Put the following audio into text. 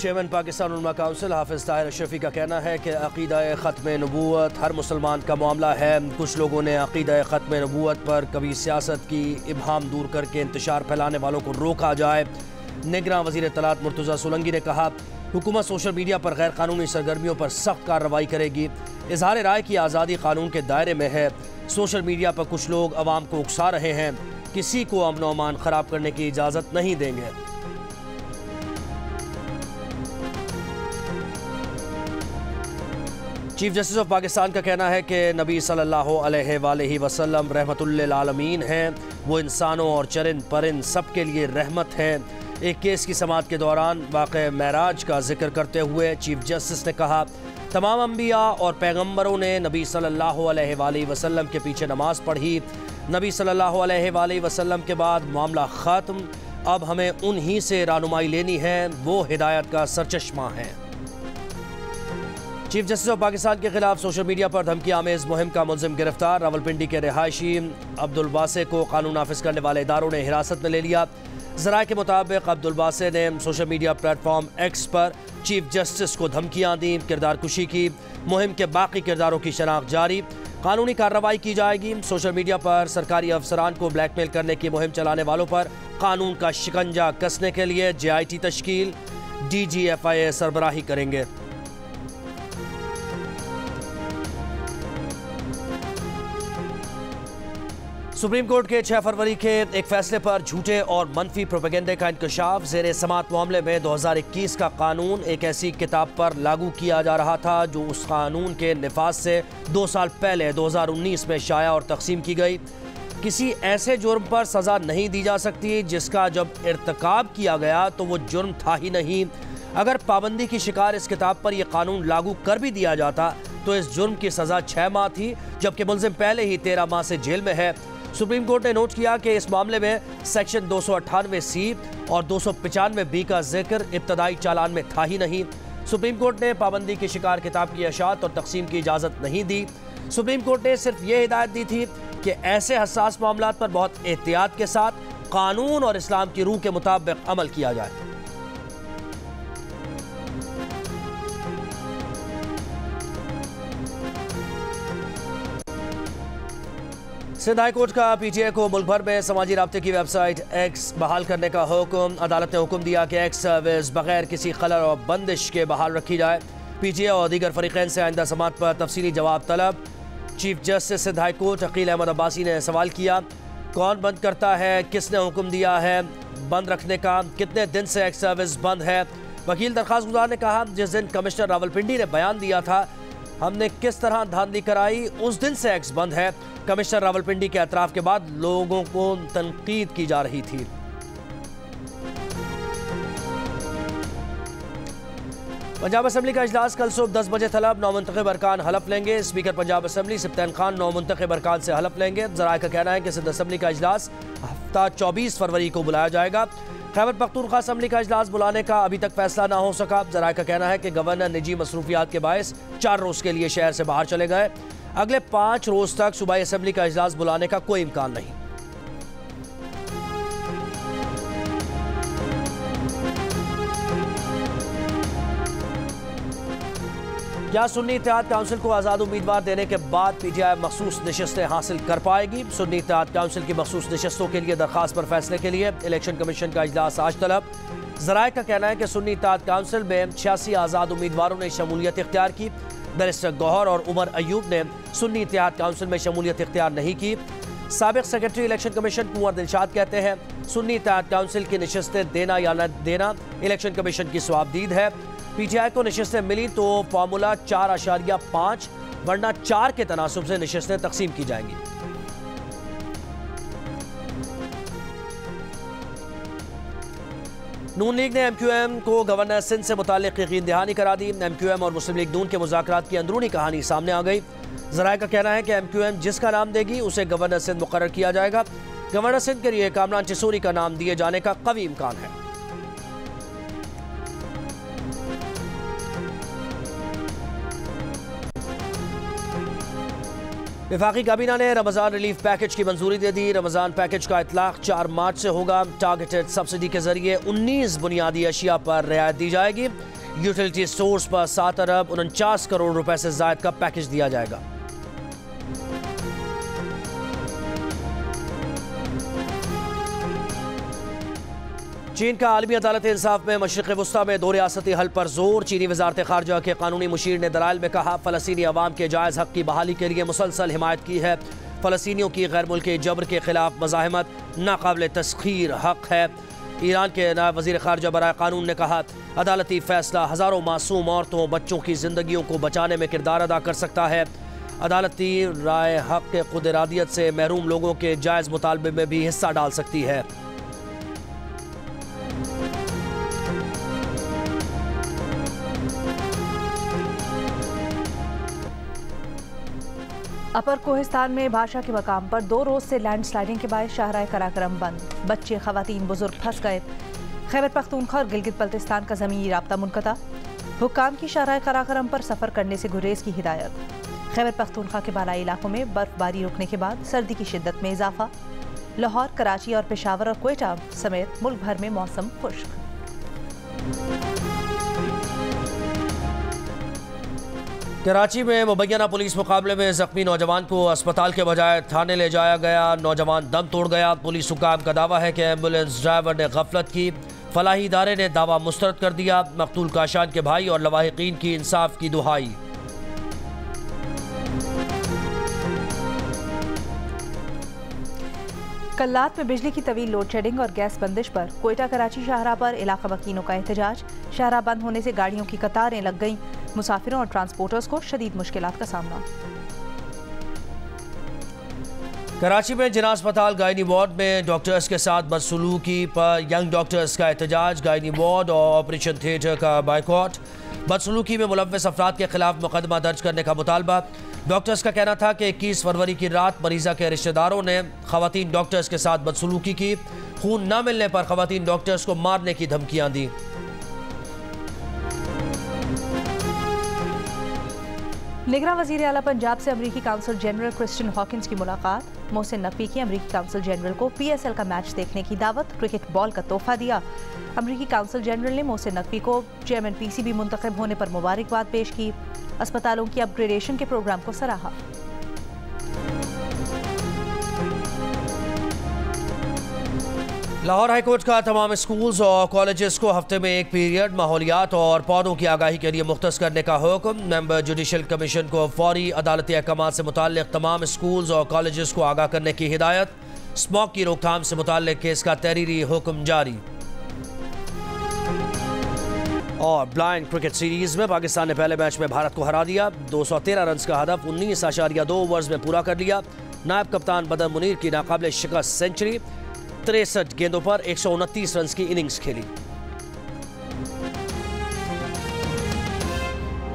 Chairman Pakistan उलमा council हाफिज ताहिर अशरफी का कहना है कि अक़ीदा ख़त्म नबूवत हर मुसलमान का मामला है। कुछ लोगों ने अक़ीदा ख़त्म नबूवत पर कभी सियासत की इबहाम दूर करके इंतशार फैलाने वालों को रोका जाए। निगरान वज़ीर इत्तलात मुर्तज़ा सोलंकी ने कहा, हुकूमत सोशल मीडिया पर गैर कानूनी सरगर्मियों पर सख्त कार्रवाई करेगी। इजहार राय की आज़ादी कानून के दायरे में है। सोशल मीडिया पर कुछ लोग अवाम को उकसा रहे हैं, किसी को अमन व अमान ख़राब करने की इजाज़त नहीं देंगे। चीफ जस्टिस ऑफ पाकिस्तान का कहना है कि नबी सल्लल्लाहु अलैहि वसल्लम रहमतुल्लिल आलमीन हैं। वो इंसानों और चरिंद परिंद सब के लिए रहमत है। एक केस की समाअत के दौरान वाक़े महराज का जिक्र करते हुए चीफ जस्टिस ने कहा, तमाम अंबिया और पैगम्बरों ने नबी सल्लल्लाहु अलैहि वसल्लम के पीछे नमाज पढ़ी। नबी सल्लल्लाहु अलैहि वसल्लम के बाद मामला ख़त्म। अब हमें उन्हीं से रहनुमाई लेनी है, वो हिदायत का सरचश्मा है। चीफ जस्टिस ऑफ पाकिस्तान के खिलाफ सोशल मीडिया पर धमकी आमेज मुहिम का मुलजिम गिरफ्तार। रावलपिंडी के रिहायशी अब्दुल बासे को कानून नाफिज करने वाले इदारों ने हिरासत में ले लिया। ज़राए के मुताबिक अब्दुल बासे ने सोशल मीडिया प्लेटफॉर्म एक्स पर चीफ जस्टिस को धमकियां दी, किरदार कुशी की। मुहिम के बाकी किरदारों की शनाख्त जारी, कानूनी कार्रवाई की जाएगी। सोशल मीडिया पर सरकारी अफसरान को ब्लैकमेल करने की मुहिम चलाने वालों पर कानून का शिकंजा कसने के लिए JIT तश्कील, DGFIA सरबराही करेंगे। सुप्रीम कोर्ट के 6 फरवरी के एक फैसले पर झूठे और मनफी प्रोपेगेंडे का इंकशाफ। ज़ेर समाअत मामले में 2021 का कानून एक ऐसी किताब पर लागू किया जा रहा था जो उस कानून के निफाज से 2 साल पहले 2019 में शाया और तकसीम की गई। किसी ऐसे जुर्म पर सज़ा नहीं दी जा सकती जिसका जब इर्तिकाब किया गया तो वो जुर्म था ही नहीं। अगर पाबंदी की शिकार इस किताब पर यह कानून लागू कर भी दिया जाता तो इस जुर्म की सज़ा 6 माह थी, जबकि मुलजिम पहले ही 13 माह से जेल में है। सुप्रीम कोर्ट ने नोट किया कि इस मामले में सेक्शन 298C और 295B का जिक्र इब्तदाई चालान में था ही नहीं। सुप्रीम कोर्ट ने पाबंदी की शिकार किताब की अशात और तकसीम की इजाज़त नहीं दी। सुप्रीम कोर्ट ने सिर्फ ये हिदायत दी थी कि ऐसे हसास मामलात पर बहुत एहतियात के साथ कानून और इस्लाम की रूह के मुताबिक अमल किया जाए। सिंध हाई कोर्ट का PTI को मुल्क भर में समाजी राब्ते की वेबसाइट X बहाल करने का हुक्म। अदालत ने हुक्म दिया कि X सर्विस बगैर किसी खलल और बंदिश के बहाल रखी जाए। PTI और दीगर फरीक़ैन से आइंदा समाअत पर तफसीली जवाब तलब। Chief justice Sindh high court Aqeel Ahmed Abbasi ने सवाल किया, कौन बंद करता है, किसने हुक्म दिया है बंद रखने का, कितने दिन से X सर्विस बंद है। वकील दरख्वास्त गुजार ने कहा, जिस दिन कमिश्नर रावलपिंडी ने बयान दिया था हमने किस तरह धांधली कराई, उस दिन से X बंद है। कमिश्नर रावलपिंडी के एतराफ़ के बाद लोगों को तनकीद की जा रही थी। पंजाब असम्बली का इजलास कल सुबह 10 बजे तलब। नौमुंतखब अरकान हलफ लेंगे। स्पीकर पंजाब असम्बली सिप्तान खान नौमुंतखब अरकान से हलफ लेंगे। ज़राए का कहना है कि सिंध असम्बली का इजलास हफ्ता 24 फरवरी को बुलाया जाएगा। खैबर पख्तूनख्वा असम्बली का इजलास बुलाने का अभी तक फैसला ना हो सका। ज़राए का कहना है कि गवर्नर निजी मसरूफियात के बायस 4 रोज़ के लिए शहर से बाहर चले गए। अगले 5 रोज़ तक सूबाई असम्बली का इजलास बुलाने का कोई इम्कान नहीं। क्या सुन्नी इत्तेहाद काउंसिल को आज़ाद उम्मीदवार देने के बाद PTI मखसूस नशस्तें हासिल कर पाएगी? सुन्नी इत्तेहाद काउंसिल की मखसूस नशस्तों के लिए दरखास्त पर फैसले के लिए इलेक्शन कमीशन का इजलास आज तलब। ज़राए का कहना है कि सुन्नी इत्तेहाद काउंसिल में 86 आज़ाद उम्मीदवारों ने शमूलियत इख्तियार की। बैरिस्टर गौहर और उमर अयूब ने सुन्नी इत्तेहाद काउंसिल में शमूलियत इख्तियार नहीं की। साबिक सेक्रेटरी इलेक्शन कमीशन कुंवर दिलशाद कहते हैं, सुन्नी इत्तेहाद काउंसिल की नशस्तें देना या न देना इलेक्शन कमीशन की स्वाबदीद है। PTI को नशस्तें मिली तो फार्मूला 4.5 वरना 4 के तनासुब से नशस्तें तकसीम की जाएंगी। नून लीग ने MQM को गवर्नर सिंध से मुताल्लिक यकीन दहानी करा दी। MQM और मुस्लिम लीग नून के मुज़ाकरात की अंदरूनी कहानी सामने आ गई। ज़राए का कहना है कि MQM जिसका नाम देगी उसे गवर्नर सिंध मुकर्रर किया जाएगा। गवर्नर सिंध के लिए कामरान चिसोरी का नाम दिए जाने का कवी इम्कान है। वफाकी काबीना ने रमज़ान रिलीफ पैकेज की मंजूरी दे दी। रमज़ान पैकेज का इतलाक 4 मार्च से होगा। टारगेटेड सब्सिडी के जरिए 19 बुनियादी अशिया पर रियायत दी जाएगी। यूटिलिटी स्टोर्स पर 7 अरब 49 करोड़ रुपए से जायद का पैकेज दिया जाएगा। चीन का आलमी अदालत इंसाफ में मशरिक़ वुस्ता में 2 रियासती हल पर जोर। चीनी वजारत खारजा के कानूनी मुशीर ने दलाइल में कहा, फ़लस्तीनी अवाम के जायज़ हक़ की बहाली के लिए मुसलसल हिमायत की है। फ़लस्तीनियों की गैर मुल्की जबर के खिलाफ मज़ाहमत नाकाबिल तस्खीर हक़ है। ईरान के नायब वज़ीर खारजा बराए कानून ने कहा, अदालती फ़ैसला हज़ारों मासूम औरतों बच्चों की ज़िंदगियों को बचाने में किरदार अदा कर सकता है। अदालती राय हक़ के खुद इरादियत से महरूम लोगों के जायज़ मुतालबे में भी हिस्सा डाल सकती है। अपर कोहिस्तान में भाषा के मकाम पर 2 रोज से लैंडस्लाइडिंग के बाद शाहराह कराक्रम बंद। बच्चे, खवातीन, बुजुर्ग फंस गए। खैबर पख्तूनख्वा और गिलगित बल्तिस्तान का ज़मीनी राब्ता मुनक़ता। हुक्काम की शाहराह कराक्रम पर सफ़र करने से गुरेज की हिदायत। खैबर पख्तूनख्वा के बालाई इलाकों में बर्फबारी रुकने के बाद सर्दी की शिद्दत में इजाफा। लाहौर, कराची और पेशावर और क्वेटा समेत मुल्क भर में मौसम खुश्क। कराची में मुबैना पुलिस मुकाबले में जख्मी नौजवान को अस्पताल के बजाय थाने ले जाया गया। नौजवान दम तोड़ गया। पुलिस हुकाम का दावा है कि एम्बुलेंस ड्राइवर ने गफलत की। फलाही इदारे ने दावा मुस्तरद कर दिया। मकतूल काशान के भाई और लवाहिकीन की इंसाफ की दुहाई। कल्लात में बिजली की तवील लोड शेडिंग और गैस बंदिश पर क्वेटा कराची शाहराह पर इलाका मकीनों का एहतजाज। शाहराह बंद होने से गाड़ियों की कतारें लग गईं। मुसाफिरों और ट्रांसपोर्टर्स को शदीद मुश्किलात का सामना। कराची में जिना अस्पताल गायनी वार्ड में डॉक्टर्स के साथ बदसलूकी पर यंग डॉक्टर्स का एहतजाज। गायनी वार्ड और ऑपरेशन थिएटर का बाइकॉट। बदसलूकी में मुलव्वस अफराद के खिलाफ मुकदमा दर्ज करने का मुतालबा। डॉक्टर्स का कहना था कि 21 फरवरी की रात मरीजा के रिश्तेदारों ने खवातीन डॉक्टर्स के साथ बदसलूकी की। खून न मिलने पर खवातीन डॉक्टर्स को मारने की धमकियां दी। निगरान वज़ीर आला पंजाब से अमरीकी काउंसिल जनरल क्रिस्टियन हॉकिंस की मुलाकात। मोहसिन नकवी की अमरीकी काउंसिल जनरल को PSL का मैच देखने की दावत। क्रिकेट बॉल का तोहफा दिया। अमरीकी काउंसिल जनरल ने मोहसिन नकवी को चेयरमैन PCB मुंतखब होने पर मुबारकबाद पेश की। अस्पतालों की अपग्रेडेशन के प्रोग्राम को सराहा। लाहौर हाईकोर्ट का तमाम स्कूल्स और कॉलेजेस को हफ्ते में एक पीरियड माहौलियात और पौधों की आगाही के लिए मुख्तस करने का हुक्म। मेंबर जुडिशल कमीशन को फौरी अदालती अहकाम से मुताल्लिक तमाम स्कूल्स और कॉलेजेस को आगाह करने की हिदायत। स्मोक की रोकथाम से मुताल्लिक केस का तहरीरी हुक्म जारी। और ब्लाइंड क्रिकेट सीरीज में पाकिस्तान ने पहले मैच में भारत को हरा दिया। 213 रन का हदफ 19.2 ओवर्स में पूरा कर लिया। नायब कप्तान बदर मुनीर की नाकाबिल शिकस्त सेंचुरी। 63 गेंदों पर 129 रन की इनिंग्स खेली।